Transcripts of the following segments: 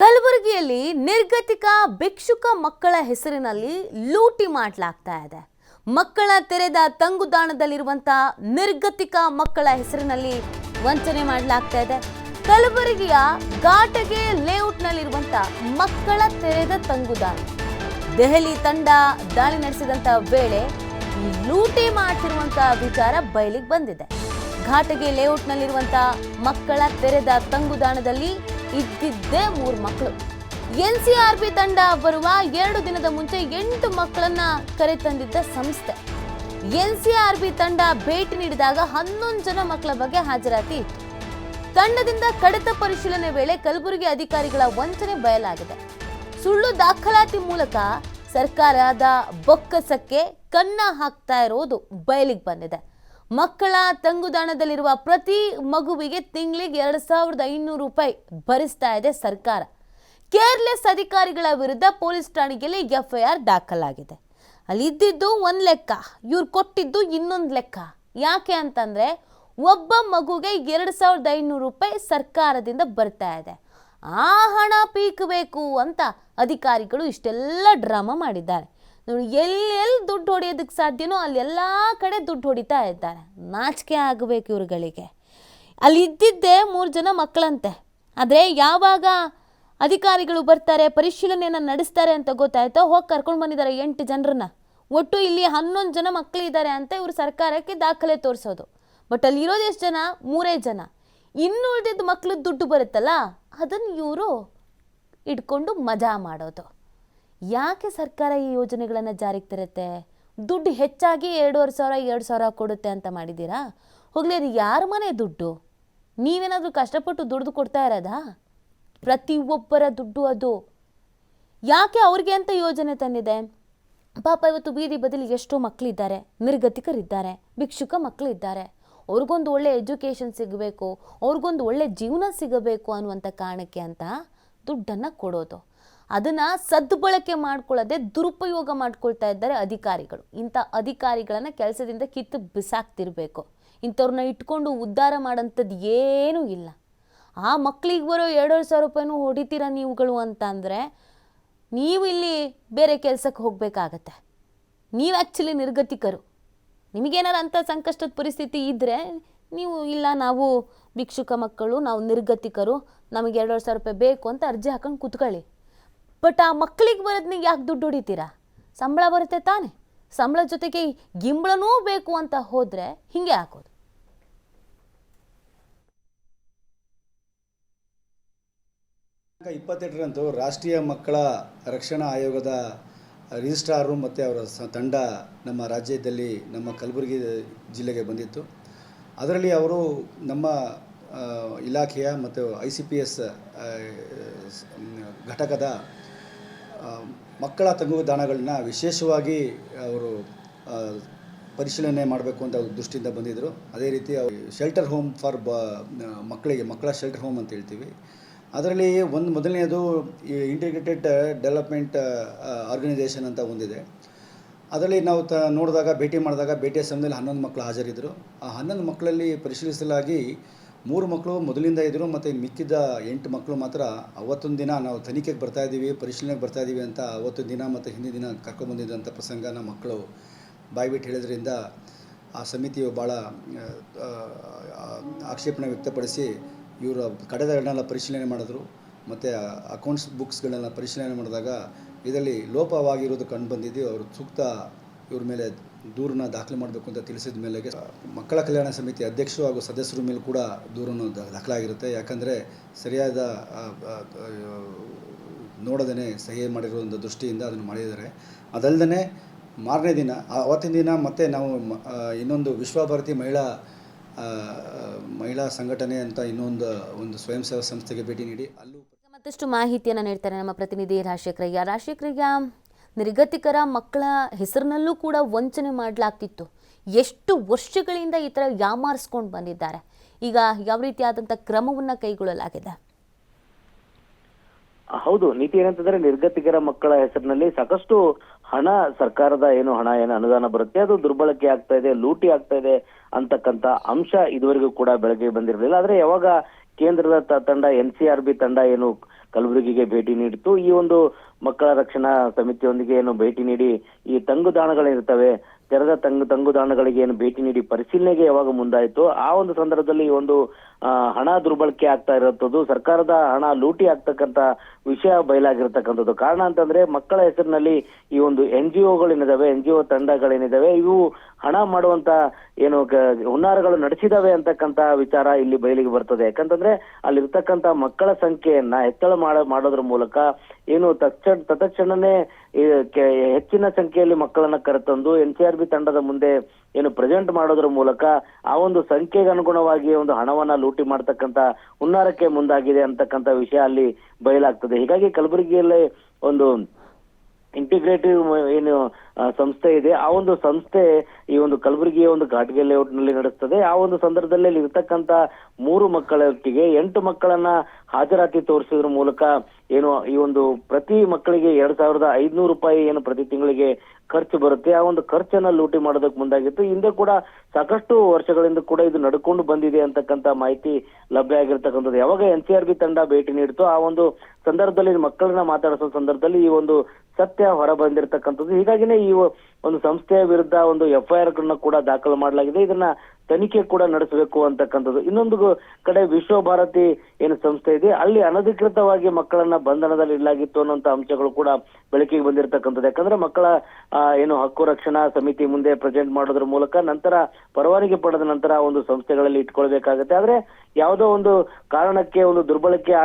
ಕಲಬುರಗಿಯಲ್ಲಿ ನಿರ್ಗತಿಕ ಭಿಕ್ಷುಕ ಮಕ್ಕಳ ಹೆಸರಿನಲ್ಲಿ ಲೂಟಿ ಮಾಡಲಾಗ್ತಾ ಇದೆ. ಮಕ್ಕಳ ತೆರೆದ ತಂಗುದಾಣದಲ್ಲಿರುವಂತಹ ನಿರ್ಗತಿಕ ಮಕ್ಕಳ ಹೆಸರಿನಲ್ಲಿ ವಂಚನೆ ಮಾಡಲಾಗ್ತಾ ಇದೆ. ಕಲಬುರಗಿಯ ಘಾಟಗೆ ಲೇಔಟ್ನಲ್ಲಿರುವಂತಹ ಮಕ್ಕಳ ತೆರೆದ ತಂಗುದಾಣ ದೆಹಲಿ ತಂಡ ದಾಳಿ ನಡೆಸಿದಂತ ವೇಳೆ ಲೂಟಿ ಮಾಡ್ತಿರುವಂತಹ ವಿಚಾರ ಬಯಲಿಗೆ ಬಂದಿದೆ. ಘಾಟಗೆ ಲೇಔಟ್ನಲ್ಲಿರುವಂತಹ ಮಕ್ಕಳ ತೆರೆದ ತಂಗುದಾಣದಲ್ಲಿ ಇದ್ದಿದ್ದೇ 3 ಮಕ್ಕಳು. ಎನ್ಸಿಆರ್ಬಿ ತಂಡ ಬರುವ 2 ದಿನದ ಮುಂಚೆ 8 ಮಕ್ಕಳನ್ನ ಕರೆತಂದಿದ್ದ ಸಂಸ್ಥೆ. ಎನ್ಸಿಆರ್ಬಿ ತಂಡ ಭೇಟಿ ನೀಡಿದಾಗ 11 ಜನ ಮಕ್ಕಳ ಬಗ್ಗೆ ಹಾಜರಾತಿ ಇತ್ತು. ತಂಡದಿಂದ ಕಡತ ಪರಿಶೀಲನೆ ವೇಳೆ ಕಲಬುರಗಿ ಅಧಿಕಾರಿಗಳ ವಂಚನೆ ಬಯಲಾಗಿದೆ. ಸುಳ್ಳು ದಾಖಲಾತಿ ಮೂಲಕ ಸರ್ಕಾರದ ಬೊಕ್ಕಸಕ್ಕೆ ಕನ್ನ ಹಾಕ್ತಾ ಇರೋದು ಬಯಲಿಗೆ ಬಂದಿದೆ. ಮಕ್ಕಳ ತಂಗುದಾಣದಲ್ಲಿರುವ ಪ್ರತಿ ಮಗುವಿಗೆ ತಿಂಗಳಿಗೆ 2500 ರೂಪಾಯಿ ಭರಿಸ್ತಾ ಇದೆ ಸರ್ಕಾರ. ಕೇರ್ಲೆಸ್ ಅಧಿಕಾರಿಗಳ ವಿರುದ್ಧ ಪೊಲೀಸ್ ಠಾಣೆಯಲ್ಲಿ ಎಫ್ಐಆರ್ ದಾಖಲಾಗಿದೆ. ಅಲ್ಲಿ ಇದ್ದಿದ್ದು ಒಂದು ಲೆಕ್ಕ, ಇವ್ರು ಕೊಟ್ಟಿದ್ದು ಇನ್ನೊಂದು ಲೆಕ್ಕ. ಯಾಕೆ ಅಂತಂದ್ರೆ ಒಬ್ಬ ಮಗುಗೆ 2500 ರೂಪಾಯಿ ಸರ್ಕಾರದಿಂದ ಬರ್ತಾ ಇದೆ. ಆ ಹಣ ಪೀಕಬೇಕು ಅಂತ ಅಧಿಕಾರಿಗಳು ಇಷ್ಟೆಲ್ಲ ಡ್ರಾಮಾ ಮಾಡಿದ್ದಾರೆ. ನೋಡಿ, ಎಲ್ಲಿ ದುಡ್ಡು ಹೊಡೆಯೋದಕ್ಕೆ ಸಾಧ್ಯನೋ ಅಲ್ಲೆಲ್ಲ ಕಡೆ ದುಡ್ಡು ಹೊಡಿತಾ ಇದ್ದಾರೆ. ನಾಚಿಕೆ ಆಗಬೇಕು ಇವ್ರುಗಳಿಗೆ. ಅಲ್ಲಿ ಇದ್ದಿದ್ದೇ 3 ಜನ ಮಕ್ಕಳಂತೆ. ಆದರೆ ಯಾವಾಗ ಅಧಿಕಾರಿಗಳು ಬರ್ತಾರೆ, ಪರಿಶೀಲನೆಯನ್ನು ನಡೆಸ್ತಾರೆ ಅಂತ ಗೊತ್ತಾಯ್ತೋ, ಹೋಗಿ ಕರ್ಕೊಂಡು ಬಂದಿದ್ದಾರೆ 8 ಜನರನ್ನ. ಒಟ್ಟು ಇಲ್ಲಿ 11 ಜನ ಮಕ್ಕಳಿದ್ದಾರೆ ಅಂತ ಇವರು ಸರ್ಕಾರಕ್ಕೆ ದಾಖಲೆ ತೋರಿಸೋದು. ಬಟ್ ಅಲ್ಲಿ ಇರೋದು ಎಷ್ಟು ಜನ? 3 ಜನ. ಇನ್ನು ಉಳಿದಿದ್ದ ಮಕ್ಕಳು ದುಡ್ಡು ಬರುತ್ತಲ್ಲ, ಅದನ್ನು ಇವರು ಇಟ್ಕೊಂಡು ಮಜಾ ಮಾಡೋದು. ಯಾಕೆ ಸರ್ಕಾರ ಈ ಯೋಜನೆಗಳನ್ನು ಜಾರಿಗೆ ತರುತ್ತೆ? ದುಡ್ಡು ಹೆಚ್ಚಾಗಿ 2500 ಕೊಡುತ್ತೆ ಅಂತ ಮಾಡಿದ್ದೀರಾ? ಹೋಗಲಿ, ಅದು ಯಾರ ಮನೆ ದುಡ್ಡು? ನೀವೇನಾದರೂ ಕಷ್ಟಪಟ್ಟು ದುಡ್ದು ಕೊಡ್ತಾ ಇರೋದಾ? ಪ್ರತಿಯೊಬ್ಬರ ದುಡ್ಡು ಅದು. ಯಾಕೆ ಅವ್ರಿಗೆ ಅಂತ ಯೋಜನೆ ತಂದಿದೆ? ಪಾಪ ಇವತ್ತು ಬೀದಿ ಬದಲಿ ಎಷ್ಟೋ ಮಕ್ಕಳಿದ್ದಾರೆ, ನಿರ್ಗತಿಕರಿದ್ದಾರೆ, ಭಿಕ್ಷುಕ ಮಕ್ಕಳಿದ್ದಾರೆ. ಅವ್ರಿಗೊಂದು ಒಳ್ಳೆ ಎಜುಕೇಷನ್ ಸಿಗಬೇಕು, ಅವ್ರಿಗೊಂದು ಒಳ್ಳೆ ಜೀವನ ಸಿಗಬೇಕು ಅನ್ನುವಂಥ ಕಾರಣಕ್ಕೆ ಅಂತ ದುಡ್ಡನ್ನು ಕೊಡೋದು. ಅದನ್ನು ಸದ್ಬಳಕೆ ಮಾಡ್ಕೊಳ್ಳೋದೆ ದುರುಪಯೋಗ ಮಾಡ್ಕೊಳ್ತಾ ಇದ್ದಾರೆ ಅಧಿಕಾರಿಗಳು. ಇಂಥ ಅಧಿಕಾರಿಗಳನ್ನು ಕೆಲಸದಿಂದ ಕಿತ್ತು ಬಿಸಾಕ್ತಿರ್ಬೇಕು. ಇಂಥವ್ರನ್ನ ಇಟ್ಕೊಂಡು ಉದ್ಧಾರ ಮಾಡೋಂಥದ್ದು ಏನೂ ಇಲ್ಲ. ಆ ಮಕ್ಕಳಿಗೆ ಬರೋ 2500 ರೂಪಾಯಿನೂ ಹೊಡಿತೀರ ನೀವುಗಳು ಅಂತ ಅಂದರೆ ನೀವು ಇಲ್ಲಿ ಬೇರೆ ಕೆಲಸಕ್ಕೆ ಹೋಗಬೇಕಾಗತ್ತೆ. ನೀವು ಆ್ಯಕ್ಚುಲಿ ನಿರ್ಗತಿಕರು. ನಿಮಗೇನಾರು ಅಂಥ ಸಂಕಷ್ಟದ ಪರಿಸ್ಥಿತಿ ಇದ್ದರೆ ನೀವು ಇಲ್ಲ, ನಾವು ಭಿಕ್ಷುಕ ಮಕ್ಕಳು, ನಾವು ನಿರ್ಗತಿಕರು, ನಮಗೆ 2500 ರೂಪಾಯಿ ಬೇಕು ಅಂತ ಅರ್ಜಿ ಹಾಕೊಂಡು ಕೂತ್ಕೊಳ್ಳಿ. ಬಟ್ ಆ ಮಕ್ಕಳಿಗೆ ಬರೋದನ್ನ ಯಾಕೆ ದುಡ್ಡು ಹೊಡಿತೀರಾ? ಸಂಬಳ ಬರುತ್ತೆ ತಾನೆ. ಸಂಬಳ ಜೊತೆಗೆ ಗಿಂಬಳನೂ ಬೇಕು ಅಂತ ಹೋದರೆ ಹಿಂಗೆ ಹಾಕೋದು. ದಿನಾಂಕ 28ರಂದು ರಾಷ್ಟ್ರೀಯ ಮಕ್ಕಳ ರಕ್ಷಣಾ ಆಯೋಗದ ರಿಜಿಸ್ಟ್ರಾರು ಮತ್ತು ಅವರ ತಂಡ ನಮ್ಮ ರಾಜ್ಯದಲ್ಲಿ ನಮ್ಮ ಕಲಬುರಗಿ ಜಿಲ್ಲೆಗೆ ಬಂದಿತ್ತು. ಅದರಲ್ಲಿ ಅವರು ನಮ್ಮ ಇಲಾಖೆಯ ಮತ್ತು ICPS ಘಟಕದ ಮಕ್ಕಳ ತಂಗುದಾಣಗಳನ್ನ ವಿಶೇಷವಾಗಿ ಅವರು ಪರಿಶೀಲನೆ ಮಾಡಬೇಕು ಅಂತ ದೃಷ್ಟಿಯಿಂದ ಬಂದಿದ್ದರು. ಅದೇ ರೀತಿ ಶೆಲ್ಟರ್ ಹೋಮ್ ಫಾರ್ ಮಕ್ಕಳ ಶೆಲ್ಟರ್ ಹೋಮ್ ಅಂತ ಹೇಳ್ತೀವಿ. ಅದರಲ್ಲಿ ಮೊದಲನೇದು ಇಂಟಿಗ್ರೇಟೆಡ್ ಡೆವಲಪ್ಮೆಂಟ್ ಆರ್ಗನೈಸೇಷನ್ ಅಂತ ಒಂದಿದೆ. ಅದರಲ್ಲಿ ನಾವು ಭೇಟಿ ಮಾಡಿದಾಗ ಭೇಟಿಯ ಸಮಯದಲ್ಲಿ 11 ಮಕ್ಕಳು ಹಾಜರಿದ್ದರು. ಆ 11 ಮಕ್ಕಳಲ್ಲಿ ಪರಿಶೀಲಿಸಲಾಗಿ 3 ಮಕ್ಕಳು ಮೊದಲಿಂದ ಇದ್ದರು ಮತ್ತು ಮಿಕ್ಕಿದ 8 ಮಕ್ಕಳು ಮಾತ್ರ ಅವತ್ತೊಂದು ದಿನ ನಾವು ತನಿಖೆಗೆ ಬರ್ತಾಯಿದ್ದೀವಿ, ಪರಿಶೀಲನೆಗೆ ಬರ್ತಾಯಿದ್ದೀವಿ ಅಂತ ಅವತ್ತೊಂದು ದಿನ ಮತ್ತು ಹಿಂದಿನ ದಿನ ಕರ್ಕೊಂಡ್ಬಂದಿದ್ದಂಥ ಪ್ರಸಂಗನ ಮಕ್ಕಳು ಬಾಯ್ಬಿಟ್ಟು ಹೇಳಿದ್ರಿಂದ ಆ ಸಮಿತಿಯು ಭಾಳ ಆಕ್ಷೇಪಣೆ ವ್ಯಕ್ತಪಡಿಸಿ ಇವರು ಕಡತಗಳನ್ನೆಲ್ಲ ಪರಿಶೀಲನೆ ಮಾಡಿದ್ರು ಮತ್ತು ಅಕೌಂಟ್ಸ್ ಬುಕ್ಸ್ಗಳನ್ನೆಲ್ಲ ಪರಿಶೀಲನೆ ಮಾಡಿದಾಗ ಇದರಲ್ಲಿ ಲೋಪವಾಗಿರೋದು ಕಂಡು ಬಂದಿದ್ದು. ಅವರು ಸೂಕ್ತ ಇವ್ರ ಮೇಲೆ ದೂರನ್ನು ದಾಖಲೆ ಮಾಡಬೇಕು ಅಂತ ತಿಳಿಸಿದ ಮೇಲೆ ಮಕ್ಕಳ ಕಲ್ಯಾಣ ಸಮಿತಿ ಅಧ್ಯಕ್ಷರು ಹಾಗೂ ಸದಸ್ಯರ ಮೇಲೆ ಕೂಡ ದೂರನ್ನು ದಾಖಲಾಗಿರುತ್ತೆ. ಯಾಕಂದರೆ ಸರಿಯಾದ ನೋಡದೇ ಸಹಿ ಮಾಡಿರೋ ಒಂದು ದೃಷ್ಟಿಯಿಂದ ಅದನ್ನು ಮಾಡಿದ್ದಾರೆ. ಅದಲ್ಲದೆ ಮಾರನೇ ದಿನ ಅವತ್ತಿನ ದಿನ ಮತ್ತೆ ನಾವು ಇನ್ನೊಂದು ವಿಶ್ವಭಾರತಿ ಮಹಿಳಾ ಸಂಘಟನೆ ಅಂತ ಒಂದು ಸ್ವಯಂ ಸೇವಾ ಸಂಸ್ಥೆಗೆ ಭೇಟಿ ನೀಡಿ ಅಲ್ಲೂ ಮತ್ತಷ್ಟು ಮಾಹಿತಿಯನ್ನು ನೀಡ್ತಾರೆ ನಮ್ಮ ಪ್ರತಿನಿಧಿ ರಾಜಶೇಖರಯ್ಯ. ನಿರ್ಗತಿಕರ ಮಕ್ಕಳ ಹೆಸರಿನಲ್ಲೂ ಕೂಡ ವಂಚನೆ ಮಾಡಲಾಗ್ತಿತ್ತು. ಎಷ್ಟು ವರ್ಷಗಳಿಂದ ಈ ಥರ ಯಾಮಾರಿಸ್ಕೊಂಡು ಬಂದಿದ್ದಾರೆ. ಈಗ ಯಾವ ರೀತಿಯಾದಂಥ ಕ್ರಮವನ್ನು ಕೈಗೊಳ್ಳಲಾಗಿದೆ? ಹೌದು, ನೀತಿ ಏನಂತಂದ್ರೆ ನಿರ್ಗತಿಕರ ಮಕ್ಕಳ ಹೆಸರಿನಲ್ಲಿ ಸಾಕಷ್ಟು ಹಣ, ಸರ್ಕಾರದ ಏನು ಅನುದಾನ ಬರುತ್ತೆ ಅದು ದುರ್ಬಳಕೆ ಆಗ್ತಾ ಇದೆ, ಲೂಟಿ ಆಗ್ತಾ ಇದೆ ಅಂತಕ್ಕಂತ ಅಂಶ ಇದುವರೆಗೂ ಕೂಡ ಬೆಳಗ್ಗೆ ಬಂದಿರಲಿಲ್ಲ. ಆದ್ರೆ ಯಾವಾಗ ಕೇಂದ್ರದ ತಂಡ NCRB ತಂಡ ಏನು ಕಲಬುರಗಿಗೆ ಭೇಟಿ ನೀಡಿತ್ತು. ಈ ಒಂದು ಮಕ್ಕಳ ರಕ್ಷಣಾ ಸಮಿತಿಯೊಂದಿಗೆ ಏನು ಭೇಟಿ ನೀಡಿ ಈ ತಂಗುದಾಣಗಳಿರ್ತವೆ, ತೆರೆದ ತಂಗುದಾಣಗಳಿಗೆ ಏನು ಭೇಟಿ ನೀಡಿ ಪರಿಶೀಲನೆಗೆ ಯಾವಾಗ ಮುಂದಾಯಿತು ಆ ಒಂದು ಸಂದರ್ಭದಲ್ಲಿ ಈ ಒಂದು ಹಣ ದುರ್ಬಳಕೆ ಆಗ್ತಾ ಇರುವಂತದ್ದು, ಸರ್ಕಾರದ ಹಣ ಲೂಟಿ ಆಗ್ತಕ್ಕಂತ ವಿಷಯ ಬಯಲಾಗಿರ್ತಕ್ಕಂಥದ್ದು. ಕಾರಣ ಅಂತಂದ್ರೆ ಮಕ್ಕಳ ಹೆಸರಿನಲ್ಲಿ ಈ ಒಂದು NGOಗಳೇನಿದಾವೆ, NGO ತಂಡಗಳೇನಿದಾವೆ, ಇವು ಹಣ ಮಾಡುವಂತ ಏನು ಹುನ್ನಾರಗಳು ನಡೆಸಿದಾವೆ ಅಂತಕ್ಕಂತ ವಿಚಾರ ಇಲ್ಲಿ ಬಯಲಿಗೆ ಬರ್ತದೆ. ಯಾಕಂತಂದ್ರೆ ಅಲ್ಲಿರ್ತಕ್ಕಂತ ಮಕ್ಕಳ ಸಂಖ್ಯೆಯನ್ನ ಹೆಚ್ಚಳ ಮಾಡೋದ್ರ ಮೂಲಕ ಏನು ತತ್ಕ್ಷಣನೇ ಹೆಚ್ಚಿನ ಸಂಖ್ಯೆಯಲ್ಲಿ ಮಕ್ಕಳನ್ನ ಕರೆತಂದು NCRB ತಂಡದ ಮುಂದೆ ಏನು ಪ್ರೆಸೆಂಟ್ ಮಾಡೋದ್ರ ಮೂಲಕ ಆ ಒಂದು ಸಂಖ್ಯೆಗೆ ಅನುಗುಣವಾಗಿ ಒಂದು ಹಣವನ್ನ ಲೂಟಿ ಮಾಡ್ತಕ್ಕಂತ ಹುನ್ನಾರಕ್ಕೆ ಮುಂದಾಗಿದೆ ಅಂತಕ್ಕಂತ ವಿಷಯ ಅಲ್ಲಿ ಬಯಲಾಗ್ತದೆ. ಹೀಗಾಗಿ ಕಲಬುರಗಿಯಲ್ಲಿ ಒಂದು ಇಂಟಿಗ್ರೇಟಿವ್ ಏನು ಸಂಸ್ಥೆ ಇದೆ, ಆ ಒಂದು ಸಂಸ್ಥೆ ಈ ಒಂದು ಕಲಬುರಗಿಯ ಒಂದು ಘಾಟ್ಗೆ ಲೇಔಟ್ ನಲ್ಲಿ ನಡೆಸ್ತದೆ. ಆ ಒಂದು ಸಂದರ್ಭದಲ್ಲಿ ಇಲ್ಲಿ ಇರ್ತಕ್ಕಂತ 3 ಮಕ್ಕಳಿಗೆ 8 ಮಕ್ಕಳನ್ನ ಹಾಜರಾತಿ ತೋರಿಸೋದ್ರ ಮೂಲಕ ಏನು ಈ ಒಂದು ಪ್ರತಿ ಮಕ್ಕಳಿಗೆ 2,500 ರೂಪಾಯಿ ಏನು ಪ್ರತಿ ತಿಂಗಳಿಗೆ ಖರ್ಚು ಬರುತ್ತೆ, ಆ ಒಂದು ಖರ್ಚನ್ನ ಲೂಟಿ ಮಾಡೋದಕ್ಕೆ ಮುಂದಾಗಿತ್ತು. ಹಿಂದೆ ಕೂಡ ಸಾಕಷ್ಟು ವರ್ಷಗಳಿಂದ ಕೂಡ ಇದು ನಡ್ಕೊಂಡು ಬಂದಿದೆ ಅಂತಕ್ಕಂತ ಮಾಹಿತಿ ಲಭ್ಯ ಆಗಿರ್ತಕ್ಕಂಥದ್ದು. ಯಾವಾಗ NCRB ತಂಡ ಭೇಟಿ ನೀಡಿತು ಆ ಒಂದು ಸಂದರ್ಭದಲ್ಲಿ ಮಕ್ಕಳನ್ನ ಮಾತಾಡಿಸೋ ಸಂದರ್ಭದಲ್ಲಿ ಈ ಒಂದು ಸತ್ಯ ಹೊರ ಬಂದಿರತಕ್ಕಂಥದ್ದು. ಹೀಗಾಗಿನೇ ಈ ಒಂದು ಸಂಸ್ಥೆಯ ವಿರುದ್ಧ ಒಂದು FIR ಕೂಡ ದಾಖಲು ಮಾಡಲಾಗಿದೆ. ಇದನ್ನ ತನಿಖೆ ಕೂಡ ನಡೆಸಬೇಕು ಅಂತಕ್ಕಂಥದ್ದು. ಇನ್ನೊಂದು ಕಡೆ ವಿಶ್ವಭಾರತಿ ಏನು ಸಂಸ್ಥೆ ಇದೆ, ಅಲ್ಲಿ ಅನಧಿಕೃತವಾಗಿ ಮಕ್ಕಳನ್ನ ಬಂಧನದಲ್ಲಿ ಇಡಲಾಗಿತ್ತು ಅನ್ನುವಂತ ಅಂಶಗಳು ಕೂಡ ಬೆಳಕಿಗೆ ಬಂದಿರತಕ್ಕಂಥದ್ದು. ಯಾಕಂದ್ರೆ ಮಕ್ಕಳ ಏನು ಹಕ್ಕು ರಕ್ಷಣಾ ಸಮಿತಿ ಮುಂದೆ ಪ್ರೆಸೆಂಟ್ ಮಾಡೋದ್ರ ಮೂಲಕ ನಂತರ ಪರವಾನಗಿ ಪಡೆದ ನಂತರ ಒಂದು ಸಂಸ್ಥೆಗಳಲ್ಲಿ ಇಟ್ಕೊಳ್ಬೇಕಾಗತ್ತೆ. ಆದ್ರೆ ಯಾವುದೋ ಒಂದು ಕಾರಣಕ್ಕೆ ಒಂದು ದುರ್ಬಳಕೆ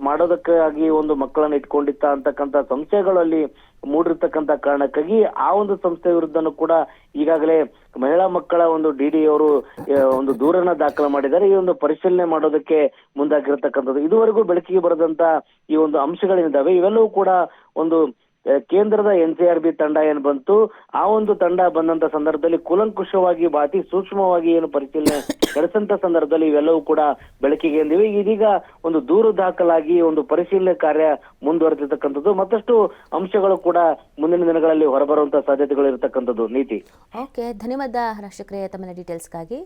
ಮಾಡೋದಕ್ಕಾಗಿ ಒಂದು ಮಕ್ಕಳನ್ನ ಇಟ್ಕೊಂಡಿತ್ತ ಅಂತಕ್ಕಂಥ ಸಂಶಯಗಳಲ್ಲಿ ಮೂಡಿರ್ತಕ್ಕಂಥ ಕಾರಣಕ್ಕಾಗಿ ಆ ಒಂದು ಸಂಸ್ಥೆ ವಿರುದ್ಧನೂ ಕೂಡ ಈಗಾಗಲೇ ಮಹಿಳಾ ಮಕ್ಕಳ ಒಂದು DD ಅವರು ಒಂದು ದೂರನ್ನ ದಾಖಲು ಮಾಡಿದ್ದಾರೆ. ಈ ಒಂದು ಪರಿಶೀಲನೆ ಮಾಡೋದಕ್ಕೆ ಮುಂದಾಗಿರ್ತಕ್ಕಂಥದ್ದು. ಇದುವರೆಗೂ ಬೆಳಕಿಗೆ ಬರದಂತ ಈ ಒಂದು ಅಂಶಗಳೇನಿದ್ದಾವೆ ಇವೆಲ್ಲವೂ ಕೂಡ ಒಂದು ಕೇಂದ್ರದ NCRB ತಂಡ ಏನ್ ಬಂತು, ಆ ಒಂದು ತಂಡ ಬಂದಂತ ಸಂದರ್ಭದಲ್ಲಿ ಕೂಲಂಕುಷವಾಗಿ ಅತಿ ಸೂಕ್ಷ್ಮವಾಗಿ ಏನು ಪರಿಶೀಲನೆ ನಡೆಸಂತ ಸಂದರ್ಭದಲ್ಲಿ ಇವೆಲ್ಲವೂ ಕೂಡ ಬೆಳಕಿಗೆ ಬಂದಿವೆ. ಇದೀಗ ಒಂದು ದೂರು ದಾಖಲಾಗಿ ಒಂದು ಪರಿಶೀಲನೆ ಕಾರ್ಯ ಮುಂದುವರೆದಿರ್ತಕ್ಕಂಥದ್ದು. ಮತ್ತಷ್ಟು ಅಂಶಗಳು ಕೂಡ ಮುಂದಿನ ದಿನಗಳಲ್ಲಿ ಹೊರಬರುವಂತ ಸಾಧ್ಯತೆಗಳು ಇರತಕ್ಕಂಥದ್ದು. ನೀತಿ. ಓಕೆ, ಧನ್ಯವಾದ ರಕ್ಷಕರೇ ತಮ್ಮ ಡೀಟೇಲ್ಸ್ಗಾಗಿ.